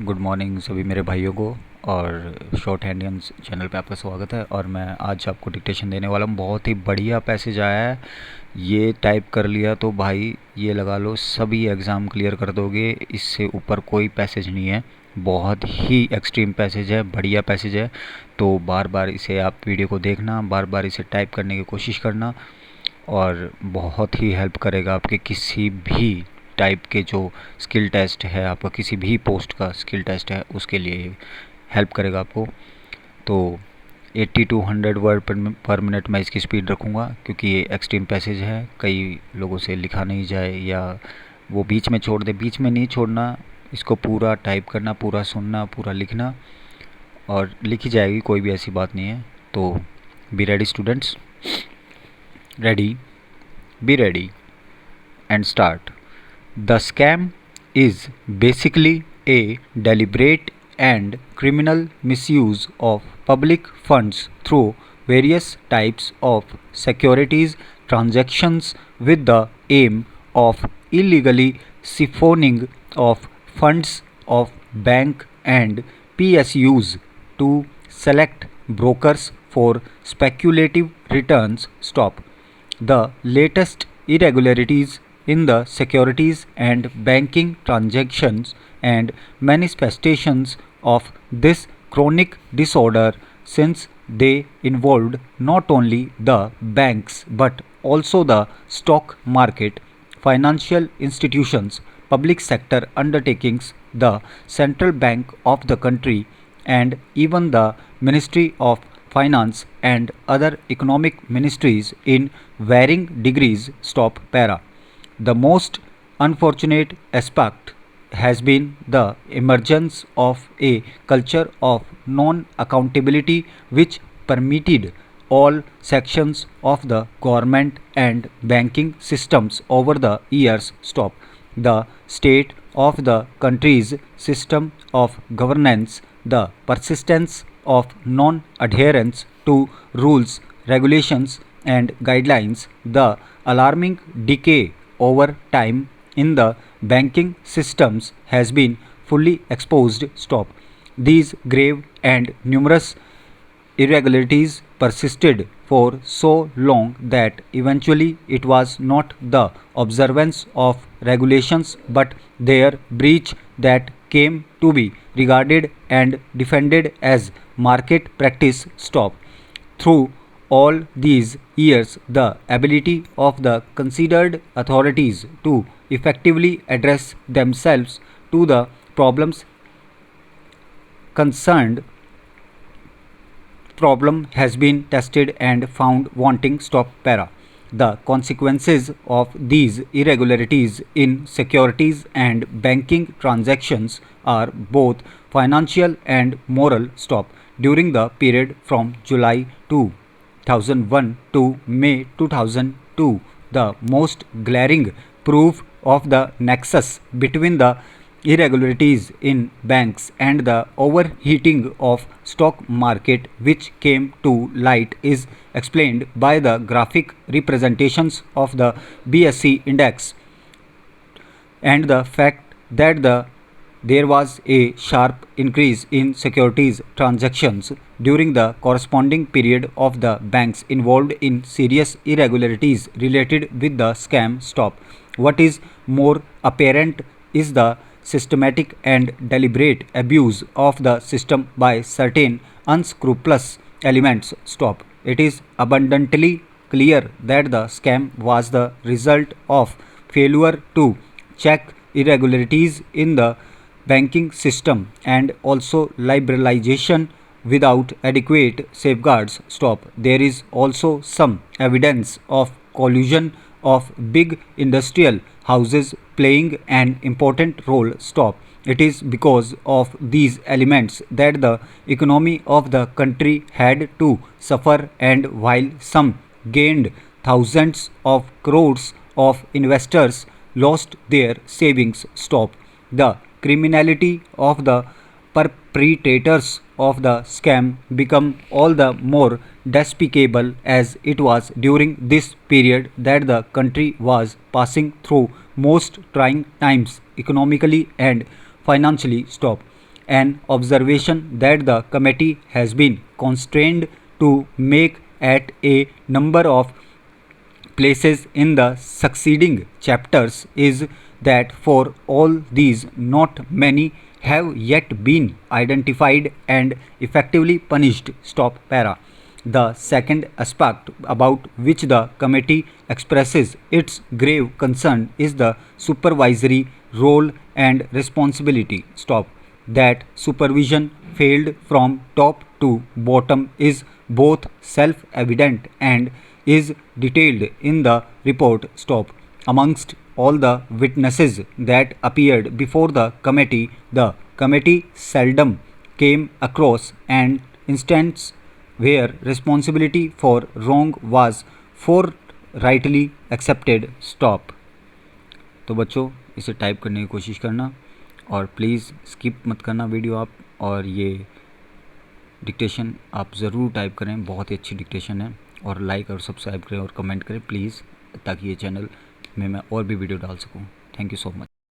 Good morning सभी मेरे भाइयों को। और शॉर्ट हैंडियंस चैनल पे आपका स्वागत है। और मैं आज आपको डिक्टेशन देने वाला हूँ। बहुत ही बढ़िया पैसेज आया है, ये टाइप कर लिया तो भाई ये लगा लो सभी एग्ज़ाम क्लियर कर दोगे। इससे ऊपर कोई पैसेज नहीं है। बहुत ही एक्सट्रीम पैसेज है, बढ़िया पैसेज है। तो बार बार इसे आप वीडियो को देखना, बार बार इसे टाइप करने की कोशिश करना, और बहुत ही हेल्प करेगा आपके किसी भी टाइप के जो स्किल टेस्ट है, आपका किसी भी पोस्ट का स्किल टेस्ट है उसके लिए हेल्प करेगा आपको। तो 80 to 100 वर्ड पर मिनट मैं इसकी स्पीड रखूँगा, क्योंकि ये एक्सट्रीम पैसेज है। कई लोगों से लिखा नहीं जाए या वो बीच में छोड़ दे। बीच में नहीं छोड़ना, इसको पूरा टाइप करना, पूरा सुनना, पूरा लिखना, और लिखी जाएगी, कोई भी ऐसी बात नहीं है। तो be ready students, ready, be ready and start. The scam is basically a deliberate and criminal misuse of public funds through various types of securities transactions with the aim of illegally siphoning of funds of bank and PSUs to select brokers for speculative returns. Stop. The latest irregularities in the securities and banking transactions and manifestations of this chronic disorder, since they involved not only the banks but also the stock market, financial institutions, public sector undertakings, the central bank of the country, and even the Ministry of Finance and other economic ministries in varying degrees. Stop para. The most unfortunate aspect has been the emergence of a culture of non accountability which permitted all sections of the government and banking systems over the years. Stop. The state of the country's system of governance, the persistence of non adherence to rules, regulations, and guidelines, the alarming decay over time in the banking systems has been fully exposed. Stop. These grave and numerous irregularities persisted for so long that eventually it was not the observance of regulations but their breach that came to be regarded and defended as market practice. Stop. Through all these years, the ability of the considered authorities to effectively address themselves to the problems concerned problem has been tested and found wanting. Stop para. The consequences of these irregularities in securities and banking transactions are both financial and moral. Stop. During the period from July 2001 to May 2002, the most glaring proof of the nexus between the irregularities in banks and the overheating of stock market which came to light is explained by the graphic representations of the BSE index and the fact that there was a sharp increase in securities transactions during the corresponding period of the banks involved in serious irregularities related with the scam. Stop. What is more apparent is the systematic and deliberate abuse of the system by certain unscrupulous elements. Stop. It is abundantly clear that the scam was the result of failure to check irregularities in the banking system and also liberalization without adequate safeguards. Stop. There is also some evidence of collusion of big industrial houses playing an important role. Stop. It is because of these elements that the economy of the country had to suffer, and while some gained thousands of crores of investors lost their savings. Stop. The criminality of the perpetrators of the scam become all the more despicable as it was during this period that the country was passing through most trying times economically and financially. Stop. an observation that the committee has been constrained to make at a number of places in the succeeding chapters is that for all these, not many have yet been identified and effectively punished. Stop para. The second aspect about which the committee expresses its grave concern is the supervisory role and responsibility. Stop. That supervision failed from top to bottom is both self-evident and is detailed in the report. Stop. Amongst all the witnesses that appeared before the committee seldom came across an instance where responsibility for wrong was forthrightly accepted. Stop. तो बच्चों इसे type करने की कोशिश करना और please skip मत करना वीडियो आप, और ये डिक्टेशन आप ज़रूर टाइप करें, बहुत ही अच्छी डिक्टेशन है, और लाइक और सब्सक्राइब करें और कमेंट करें प्लीज़, ताकि ये चैनल में मैं और भी वीडियो डाल सकूं। Thank you so much.